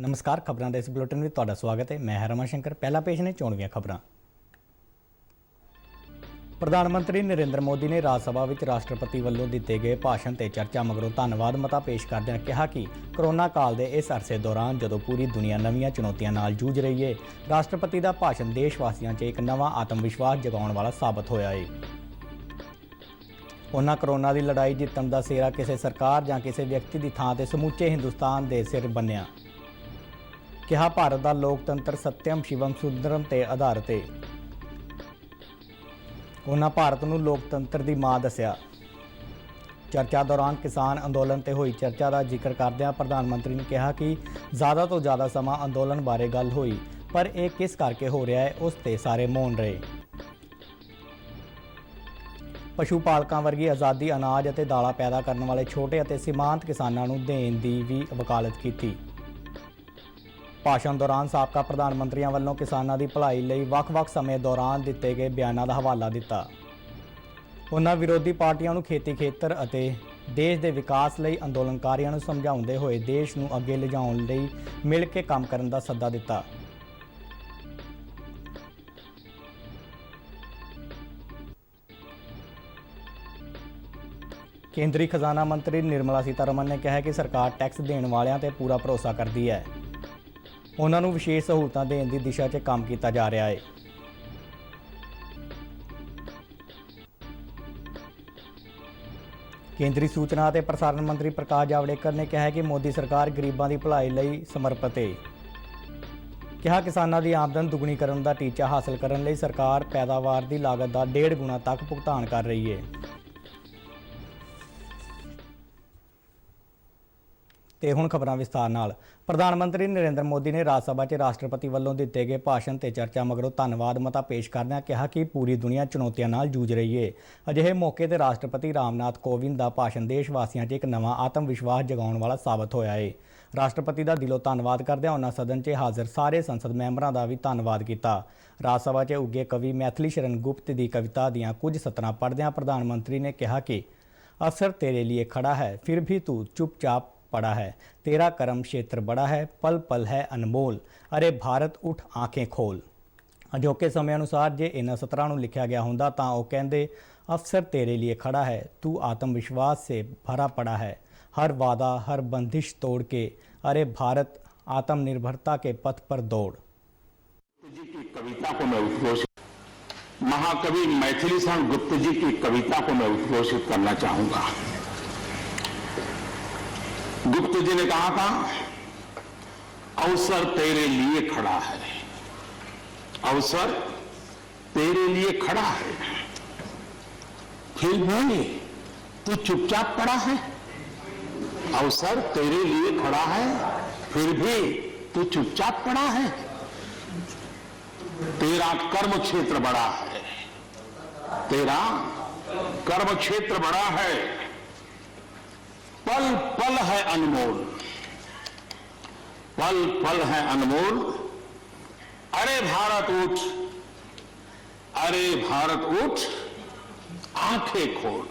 नमस्कार खबरों के इस बुलेटिन में तुहाडा स्वागत है। मैं रमन शंकर। पहला पेश ने चोणवीं खबरां। प्रधानमंत्री नरेंद्र मोदी ने राज सभा में राष्ट्रपति वालों दिए गए भाषण ते चर्चा मगरों धन्यवाद मता पेश करदे कहा कि कोरोना काल के इस अरसे दौरान जदों पूरी दुनिया नवीं चुनौतियों नाल जूझ रही है, राष्ट्रपति का भाषण देशवासियों च एक नवा आत्मविश्वास जगाउण वाला साबित होया है। उन्होंने कोरोना की लड़ाई जितण का सेहरा किसी सरकार या किसी व्यक्ति की थां ते समूचे हिंदुस्तान के सिर बन्निया। कहा भारत का लोकतंत्र सत्यम शिवम सुंदरम ते आधारित है। उन्होंने भारत को लोकतंत्र की मां दस्या। चर्चा दौरान किसान अंदोलन ते हुई चर्चा का जिक्र करदਿਆਂ प्रधानमंत्री ने कहा कि ज़्यादा तो ज़्यादा समा अंदोलन बारे गल हुई, पर यह किस करके हो रहा है उस ते सारे मौन रहे। पशु पालकों वर्गी आज़ादी अनाज और दालां पैदा करने वाले छोटे और सीमांत किसानों को देण की भी वकालत की। भाषण दौरान साबका प्रधानमंत्रियों वालों किसानों की भलाई लई वख-वख समय दौरान दिए गए बयानों का हवाला दिता। उन्होंने विरोधी पार्टियों को खेती खेतर और देश के विकास लई अंदोलनकारियों को समझाउंदे हुए देश को अगे लिजाउण लई मिल के काम करने का सद्दा दिता। केंद्रीय खजाना मंत्री निर्मला सीतारमण ने कहा कि सरकार टैक्स देने वालों पर पूरा भरोसा करती है। उन्होंने विशेष सहूलतां देने की दिशा 'च काम किया जा रहा है। केंद्रीय सूचना और प्रसारण मंत्री प्रकाश जावड़ेकर ने कहा कि मोदी सरकार गरीबों की भलाई लई समर्पित है। कहा किसानों की आमदन दुगनी करने का टीचा हासिल करने लई सरकार पैदावार की लागत का 1.5 गुना तक भुगतान कर रही है। ते हुण खबरां विस्तार नाल। प्रधानमंत्री नरेंद्र मोदी ने राज सभा च राष्ट्रपति वालों दिए गए भाषण ते चर्चा मगरों धन्यवाद मता पेश करदਿਆਂ कहा कि पूरी दुनिया चुनौतियों नाल जूझ रही है। अजिहे मौके ते राष्ट्रपति रामनाथ कोविंद का भाषण देशवासियों च एक नवा आत्मविश्वास जगाउण वाला साबित होया है। राष्ट्रपति का दिलों धन्यवाद करदਿਆਂ उन्होंने सदन च हाजिर सारे संसद मैंबरों का भी धन्यवाद किया। राज सभा च उगे कवि मैथिली शरण गुप्त की कविता दीआं कुछ सतरां पढ़दਿਆਂ प्रधानमंत्री ने कहा कि अवसर तेरे लिए खड़ा है, फिर भी तू चुपचाप पड़ा है, तेरा कर्म क्षेत्र बड़ा है, पल पल है अनमोल, अरे भारत उठ आंखें खोल। अजोके समय अनुसार जे इन्हां सतरां नूं लिखिया गया हुंदा तां ओह कहंदे अवसर तेरे लिए खड़ा है, तू आत्मविश्वास से भरा पड़ा है, हर वादा हर बंदिश तोड़ के, अरे भारत आत्मनिर्भरता के पथ पर दौड़। जी की कविता को मैं उद्घोषित महाकवि मैथिली शरण गुप्त जी की कविता को मैं उद्घोषित करना चाहूंगा। गुप्त जी ने कहा था, अवसर तेरे लिए खड़ा है, अवसर तेरे लिए खड़ा है, फिर भी तू चुपचाप पड़ा है। अवसर तेरे लिए खड़ा है, फिर भी तू चुपचाप पड़ा है, तेरा कर्म क्षेत्र बड़ा है, तेरा कर्म क्षेत्र बड़ा है, पल पल है अनमोल, पल पल है अनमोल, अरे भारत उठ, अरे भारत उठ आंखें खोल।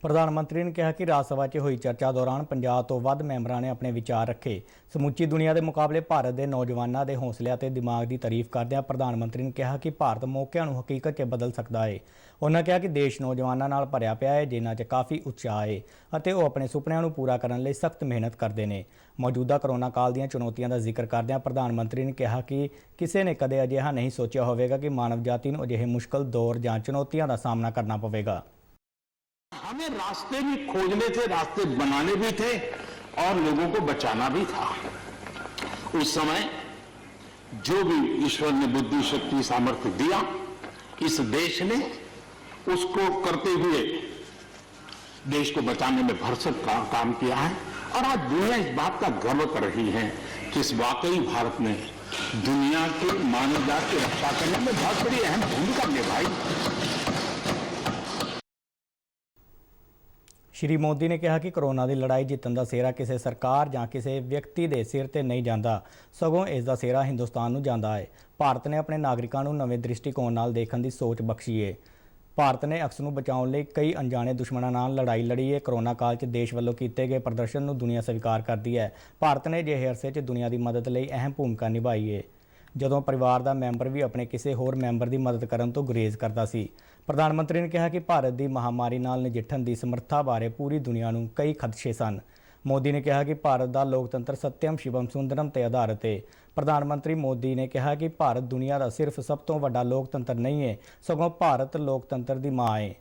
प्रधानमंत्री ने कहा कि राज सभा च हुई चर्चा दौरान 50 तो वध मैंबरों ने अपने विचार रखे। समूची दुनिया के मुकाबले भारत के नौजवानों के हौसले और दिमाग की तारीफ करदਿਆਂ प्रधानमंत्री ने कहा कि भारत मौकों को हकीकत च बदल सकता है। उन्होंने कहा कि देश नौजवानों नाल भरिया पिया है, जिन्हां च काफ़ी उत्साह है और वह अपने सुपनों को पूरा करने लई सख्त मेहनत करते हैं। मौजूदा कोरोना काल ਦੀਆਂ चुनौतियों का जिक्र करदਿਆਂ प्रधानमंत्री ने कहा कि किसी ने कदे अजिहा नहीं सोचा होगा कि मानव जाति को अजिहे मुश्किल दौर या चुनौतियों का सामना करना पवेगा। हमें रास्ते भी खोजने थे, रास्ते बनाने भी थे और लोगों को बचाना भी था। उस समय जो भी ईश्वर ने बुद्धि शक्ति सामर्थ्य दिया, इस देश ने उसको करते हुए देश को बचाने में भरसक काम किया है। और आज दुनिया इस बात का गर्व कर रही है कि इस वाकई भारत ने दुनिया की मानव जाति की रक्षा करने में बहुत बड़ी अहम भूमिका निभाई। श्री मोदी ने कहा कि कोरोना की लड़ाई जितण का सेहरा किसी सरकार या किसी व्यक्ति के सिर ते नहीं जाता, सगों इसका सेहरा हिंदुस्तान नूं जाता है। भारत ने अपने नागरिकों को नवे दृष्टिकोण नाल देखण की सोच बख्शी है। ਭਾਰਤ ਨੇ ਅਕਸ ਨੂੰ ਬਚਾਉਣ ਲਈ ਕਈ ਅਣਜਾਣੇ ਦੁਸ਼ਮਣਾਂ ਨਾਲ ਲੜਾਈ ਲੜੀ ਹੈ। ਕਰੋਨਾ ਕਾਲ 'ਚ ਦੇਸ਼ ਵੱਲੋਂ ਕੀਤੇ ਗਏ ਪ੍ਰਦਰਸ਼ਨ ਨੂੰ ਦੁਨੀਆ ਸਵੀਕਾਰ ਕਰਦੀ ਹੈ। ਭਾਰਤ ਨੇ ਅਜਿਹੇ ਅਰਸੇ 'ਚ ਦੁਨੀਆ ਦੀ ਮਦਦ ਲਈ ਅਹਿਮ ਭੂਮਿਕਾ ਨਿਭਾਈ ਹੈ, ਜਦੋਂ ਪਰਿਵਾਰ ਦਾ ਮੈਂਬਰ ਵੀ ਆਪਣੇ ਕਿਸੇ ਹੋਰ ਮੈਂਬਰ ਦੀ ਮਦਦ ਕਰਨ ਤੋਂ ਗੁਰੇਜ਼ ਕਰਦਾ ਸੀ। ਪ੍ਰਧਾਨ ਮੰਤਰੀ ਨੇ ਕਿਹਾ ਕਿ ਭਾਰਤ ਦੀ ਮਹਾਮਾਰੀ ਨਾਲ ਨਜਿੱਠਣ ਦੀ ਸਮਰੱਥਾ ਬਾਰੇ ਪੂਰੀ ਦੁਨੀਆ ਨੂੰ ਕਈ ਖਦਸ਼ੇ ਸਨ। ਮੋਦੀ ਨੇ ਕਿਹਾ ਕਿ ਭਾਰਤ ਦਾ ਲੋਕਤੰਤਰ ਸਤਿਅਮ ਸ਼ਿਵਮ ਸੁੰਦਰਮ ਤੇ ਆਧਾਰਿਤ ਹੈ। ਪ੍ਰਧਾਨ ਮੰਤਰੀ ਮੋਦੀ ਨੇ ਕਿਹਾ ਕਿ ਭਾਰਤ ਦੁਨੀਆ ਦਾ ਸਿਰਫ ਸਭ ਤੋਂ ਵੱਡਾ ਲੋਕਤੰਤਰ ਨਹੀਂ ਹੈ, ਸਗੋਂ ਭਾਰਤ ਲੋਕਤੰਤਰ ਦੀ ਮਾਂ ਹੈ।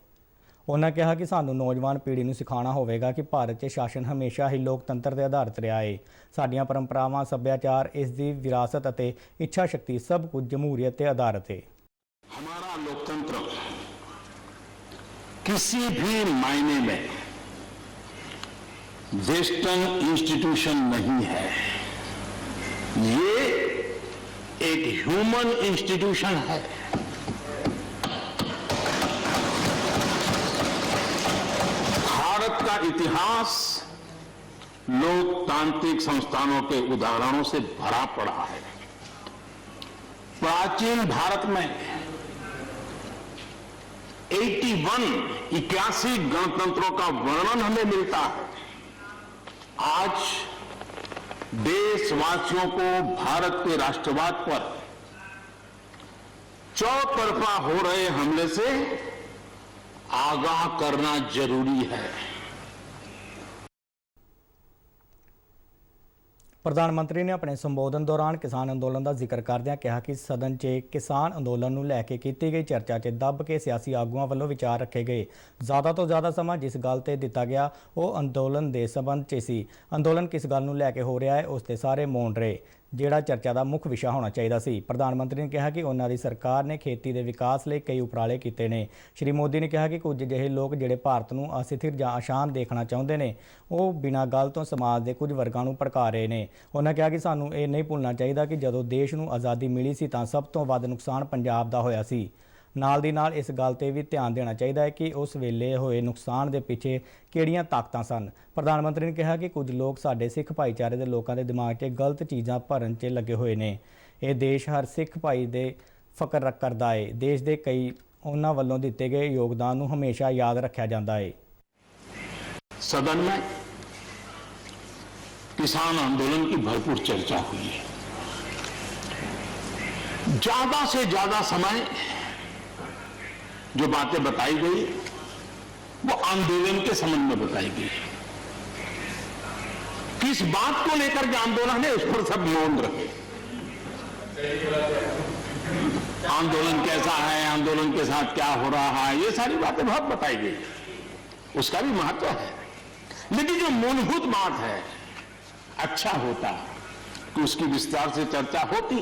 ਉਹਨਾਂ ਕਿਹਾ ਕਿ ਸਾਨੂੰ ਨੌਜਵਾਨ ਪੀੜ੍ਹੀ ਨੂੰ ਸਿਖਾਉਣਾ ਹੋਵੇਗਾ ਕਿ ਭਾਰਤ 'ਚ ਸ਼ਾਸਨ ਹਮੇਸ਼ਾ ਹੀ ਲੋਕਤੰਤਰ ਤੇ ਆਧਾਰਿਤ ਰਿਹਾ ਹੈ। ਸਾਡੀਆਂ ਪਰੰਪਰਾਵਾਂ, ਸੱਭਿਆਚਾਰ, ਇਸ ਦੀ ਵਿਰਾਸਤ ਅਤੇ ਇੱਛਾ ਸ਼ਕਤੀ ਸਭ ਕੁਝ ਜਮਹੂਰੀਅਤ ਤੇ ਆਧਾਰਿਤ ਹੈ। हमारा लोकतंत्र किसी भी मायने में वेस्टर्न इंस्टीट्यूशन नहीं है, ये एक ह्यूमन इंस्टीट्यूशन है। भारत का इतिहास लोकतांत्रिक संस्थानों के उदाहरणों से भरा पड़ा है। प्राचीन भारत में 81 गणतंत्रों का वर्णन हमें मिलता है। आज देशवासियों को भारत के राष्ट्रवाद पर चौतरफा हो रहे हमले से आगाह करना जरूरी है। ਪ੍ਰਧਾਨ ਮੰਤਰੀ ਨੇ ਆਪਣੇ ਸੰਬੋਧਨ ਦੌਰਾਨ ਕਿਸਾਨ ਅੰਦੋਲਨ ਦਾ ਜ਼ਿਕਰ ਕਰਦਿਆਂ ਕਿਹਾ ਕਿ ਸਦਨ 'ਚ ਕਿਸਾਨ ਅੰਦੋਲਨ ਨੂੰ ਲੈ ਕੇ ਕੀਤੀ ਗਈ ਚਰਚਾ 'ਚ ਦੱਬ ਕੇ ਸਿਆਸੀ ਆਗੂਆਂ ਵੱਲੋਂ ਵਿਚਾਰ ਰੱਖੇ ਗਏ। ਜ਼ਿਆਦਾ ਤੋਂ ਜ਼ਿਆਦਾ ਸਮਾਂ ਜਿਸ ਗੱਲ ਤੇ ਦਿੱਤਾ ਗਿਆ ਉਹ ਅੰਦੋਲਨ ਦੇ ਸਬੰਧ 'ਚ ਸੀ। ਅੰਦੋਲਨ ਕਿਸ ਗੱਲ ਨੂੰ ਲੈ ਕੇ ਹੋ ਰਿਹਾ ਹੈ ਉਸ ਤੇ ਸਾਰੇ ਮੌਨ ਰਹੇ, ਜਿਹੜਾ ਚਰਚਾ ਦਾ ਮੁੱਖ ਵਿਸ਼ਾ ਹੋਣਾ ਚਾਹੀਦਾ ਸੀ। ਪ੍ਰਧਾਨ ਮੰਤਰੀ ਨੇ ਕਿਹਾ ਕਿ ਉਹਨਾਂ ਦੀ ਸਰਕਾਰ ਨੇ ਖੇਤੀ ਦੇ ਵਿਕਾਸ ਲਈ ਕਈ ਉਪਰਾਲੇ ਕੀਤੇ ਨੇ। ਸ਼੍ਰੀ ਮੋਦੀ ਨੇ ਕਿਹਾ ਕਿ ਕੁਝ ਅਜਿਹੇ ਲੋਕ ਜਿਹੜੇ ਭਾਰਤ ਨੂੰ ਅਸਥਿਰ ਜਾਂ ਅਸ਼ਾਂਤ ਦੇਖਣਾ ਚਾਹੁੰਦੇ ਨੇ, ਉਹ ਬਿਨਾਂ ਗੱਲ ਤੋਂ ਸਮਾਜ ਦੇ ਕੁਝ ਵਰਗਾਂ ਨੂੰ ਭੜਕਾ ਰਹੇ ਨੇ। ਉਹਨਾਂ ਕਿਹਾ ਕਿ ਸਾਨੂੰ ਇਹ ਨਹੀਂ ਭੁੱਲਣਾ ਚਾਹੀਦਾ ਕਿ ਜਦੋਂ ਦੇਸ਼ ਨੂੰ ਆਜ਼ਾਦੀ ਮਿਲੀ ਸੀ ਤਾਂ ਸਭ ਤੋਂ ਵੱਧ ਨੁਕਸਾਨ ਪੰਜਾਬ ਦਾ ਹੋਇਆ ਸੀ। ਨਾਲ ਦੀ ਨਾਲ ਇਸ ਗੱਲ ਤੇ ਵੀ ਧਿਆਨ ਦੇਣਾ ਚਾਹੀਦਾ ਹੈ ਕਿ ਉਸ ਵੇਲੇ ਹੋਏ ਨੁਕਸਾਨ ਦੇ ਪਿੱਛੇ ਕਿਹੜੀਆਂ ਤਾਕਤਾਂ ਸਨ। ਪ੍ਰਧਾਨ ਮੰਤਰੀ ਨੇ ਕਿਹਾ ਕਿ ਕੁਝ ਲੋਕ ਸਾਡੇ ਸਿੱਖ ਭਾਈਚਾਰੇ ਦੇ ਲੋਕਾਂ ਦੇ ਦਿਮਾਗ 'ਚ ਗਲਤ ਚੀਜ਼ਾਂ ਭਰਨ 'ਚ ਲੱਗੇ ਹੋਏ ਨੇ। ਇਹ ਦੇਸ਼ ਹਰ ਸਿੱਖ ਭਾਈ ਦੇ ਫਕਰ ਕਰਦਾ ਹੈ। ਦੇਸ਼ ਦੇ ਕਈ ਉਹਨਾਂ ਵੱਲੋਂ ਦਿੱਤੇ ਗਏ ਯੋਗਦਾਨ ਨੂੰ ਹਮੇਸ਼ਾ ਯਾਦ ਰੱਖਿਆ ਜਾਂਦਾ ਹੈ। सदन में किसान आंदोलन की भरपूर चर्चा हुई है। ज्यादा से ज्यादा समय जो बातें बताई गई वो आंदोलन के संबंध में बताई गई। किस बात को लेकर के आंदोलन है उस पर सब मौन रहे। आंदोलन कैसा है, आंदोलन के साथ क्या हो रहा है, ये सारी बातें बहुत बताई गई, उसका भी महत्व है। लेकिन जो मूलभूत बात है, अच्छा होता कि उसकी विस्तार से चर्चा होती।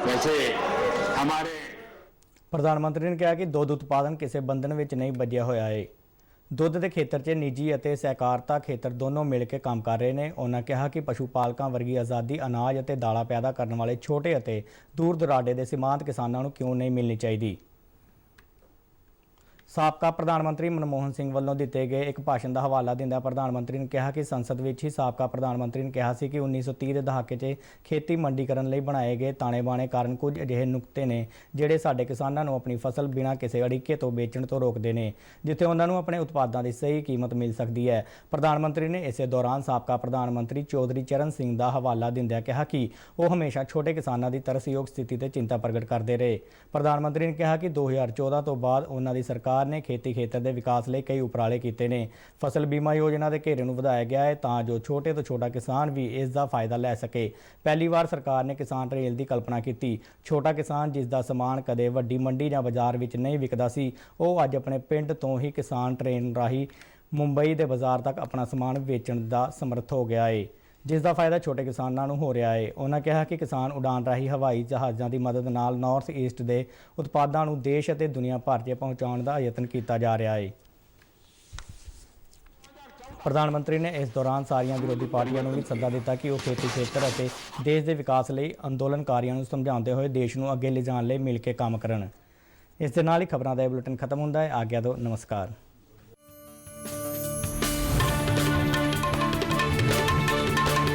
वैसे हमारे ਪ੍ਰਧਾਨ ਮੰਤਰੀ ਨੇ ਕਿਹਾ ਕਿ ਦੁੱਧ ਉਤਪਾਦਨ ਕਿਸੇ ਬੰਧਨ ਵਿੱਚ ਨਹੀਂ ਬੱਝਿਆ ਹੋਇਆ ਹੈ। ਦੁੱਧ ਦੇ ਖੇਤਰ 'ਚ ਨਿੱਜੀ ਅਤੇ ਸਹਿਕਾਰਤਾ ਖੇਤਰ ਦੋਨੋਂ ਮਿਲ ਕੇ ਕੰਮ ਕਰ ਰਹੇ ਨੇ। ਉਹਨਾਂ ਕਿਹਾ ਕਿ ਪਸ਼ੂ ਪਾਲਕਾਂ ਵਰਗੀ ਆਜ਼ਾਦੀ ਅਨਾਜ ਅਤੇ ਦਾਲਾਂ ਪੈਦਾ ਕਰਨ ਵਾਲੇ ਛੋਟੇ ਅਤੇ ਦੂਰ ਦੁਰਾਡੇ ਦੇ ਸੀਮਾਂਤ ਕਿਸਾਨਾਂ ਨੂੰ ਕਿਉਂ ਨਹੀਂ ਮਿਲਣੀ ਚਾਹੀਦੀ। ਸਾਬਕਾ ਪ੍ਰਧਾਨ ਮੰਤਰੀ ਮਨਮੋਹਨ ਸਿੰਘ ਵੱਲੋਂ ਦਿੱਤੇ ਗਏ ਇੱਕ ਭਾਸ਼ਣ ਦਾ ਹਵਾਲਾ ਦਿੰਦਿਆਂ ਪ੍ਰਧਾਨ ਮੰਤਰੀ ਨੇ ਕਿਹਾ ਕਿ ਸੰਸਦ ਵਿੱਚ ਹੀ ਸਾਬਕਾ ਪ੍ਰਧਾਨ ਮੰਤਰੀ ਨੇ ਕਿਹਾ ਸੀ ਕਿ 1930 ਦੇ ਦਹਾਕੇ 'ਚ ਖੇਤੀ ਮੰਡੀਕਰਨ ਲਈ ਬਣਾਏ ਗਏ ਤਾਣੇ-ਬਾਣੇ ਕਾਰਨ ਕੁਝ ਅਜਿਹੇ ਨੁਕਤੇ ਨੇ ਜਿਹੜੇ ਸਾਡੇ ਕਿਸਾਨਾਂ ਨੂੰ ਆਪਣੀ ਫਸਲ ਬਿਨਾਂ ਕਿਸੇ ਅੜਿੱਕੇ ਤੋਂ ਵੇਚਣ ਤੋਂ ਰੋਕਦੇ ਨੇ, ਜਿੱਥੇ ਉਹਨਾਂ ਨੂੰ ਆਪਣੇ ਉਤਪਾਦਾਂ ਦੀ ਸਹੀ ਕੀਮਤ ਮਿਲ ਸਕਦੀ ਹੈ। ਪ੍ਰਧਾਨ ਮੰਤਰੀ ਨੇ ਇਸੇ ਦੌਰਾਨ ਸਾਬਕਾ ਪ੍ਰਧਾਨ ਮੰਤਰੀ ਚੌਧਰੀ ਚਰਨ ਸਿੰਘ ਦਾ ਹਵਾਲਾ ਦਿੰਦਿਆਂ ਕਿਹਾ ਕਿ ਉਹ ਹਮੇਸ਼ਾ ਛੋਟੇ ਕਿਸਾਨਾਂ ਦੀ ਤਰਸਯੋਗ ਸਥਿਤੀ ਤੇ ਚਿੰਤਾ ਪ੍ਰਗਟ ਕਰਦੇ ਰਹੇ। ਪ੍ਰਧਾਨ ਮੰਤਰੀ ਨੇ ਕਿਹਾ ਕਿ 2014 ਤੋਂ ਬਾਅਦ ਉਹਨਾਂ ਦੀ ਸਰਕਾਰ ਨੇ ਖੇਤੀ ਖੇਤਰ ਦੇ ਵਿਕਾਸ ਲਈ ਕਈ ਉਪਰਾਲੇ ਕੀਤੇ ਨੇ। ਫਸਲ ਬੀਮਾ ਯੋਜਨਾ ਦੇ ਘੇਰੇ ਨੂੰ ਵਧਾਇਆ ਗਿਆ ਹੈ ਤਾਂ ਜੋ ਛੋਟੇ ਤੋਂ ਛੋਟਾ ਕਿਸਾਨ ਵੀ ਇਸ ਦਾ ਫਾਇਦਾ ਲੈ ਸਕੇ। ਪਹਿਲੀ ਵਾਰ ਸਰਕਾਰ ਨੇ ਕਿਸਾਨ ਰੇਲ ਦੀ ਕਲਪਨਾ ਕੀਤੀ। ਛੋਟਾ ਕਿਸਾਨ ਜਿਸ ਦਾ ਸਮਾਨ ਕਦੇ ਵੱਡੀ ਮੰਡੀ ਜਾਂ ਬਾਜ਼ਾਰ ਵਿੱਚ ਨਹੀਂ ਵਿਕਦਾ ਸੀ, ਉਹ ਅੱਜ ਆਪਣੇ ਪਿੰਡ ਤੋਂ ਹੀ ਕਿਸਾਨ ਟ੍ਰੇਨ ਰਾਹੀਂ ਮੁੰਬਈ ਦੇ ਬਾਜ਼ਾਰ ਤੱਕ ਆਪਣਾ ਸਮਾਨ ਵੇਚਣ ਦਾ ਸਮਰੱਥ ਹੋ ਗਿਆ ਹੈ, ਜਿਸ ਦਾ ਫਾਇਦਾ ਛੋਟੇ ਕਿਸਾਨਾਂ ਨੂੰ ਹੋ ਰਿਹਾ ਹੈ। ਉਹਨਾਂ ਕਿਹਾ ਕਿ ਕਿਸਾਨ ਉਡਾਨ ਰਾਹੀਂ ਹਵਾਈ ਜਹਾਜ਼ਾਂ ਦੀ ਮਦਦ ਨਾਲ ਨਾਰਥ ਈਸਟ ਦੇ ਉਤਪਾਦਾਂ ਨੂੰ ਦੇਸ਼ ਅਤੇ ਦੁਨੀਆ ਭਰ 'ਚ ਪਹੁੰਚਾਉਣ ਦਾ ਯਤਨ ਕੀਤਾ ਜਾ ਰਿਹਾ ਹੈ। ਪ੍ਰਧਾਨ ਮੰਤਰੀ ਨੇ ਇਸ ਦੌਰਾਨ ਸਾਰੀਆਂ ਵਿਰੋਧੀ ਪਾਰਟੀਆਂ ਨੂੰ ਵੀ ਸੱਦਾ ਦਿੱਤਾ ਕਿ ਉਹ ਖੇਤੀ ਖੇਤਰ ਅਤੇ ਦੇਸ਼ ਦੇ ਵਿਕਾਸ ਲਈ ਅੰਦੋਲਨਕਾਰੀਆਂ ਨੂੰ ਸਮਝਾਉਂਦੇ ਹੋਏ ਦੇਸ਼ ਨੂੰ ਅੱਗੇ ਲਿਜਾਣ ਲਈ ਮਿਲ ਕੇ ਕੰਮ ਕਰਨ। ਇਸ ਦੇ ਨਾਲ ਹੀ ਖਬਰਾਂ ਦਾ ਇਹ ਬੁਲੇਟਿਨ ਖਤਮ ਹੁੰਦਾ ਹੈ। ਆਗਿਆ ਦਿਓ, ਨਮਸਕਾਰ।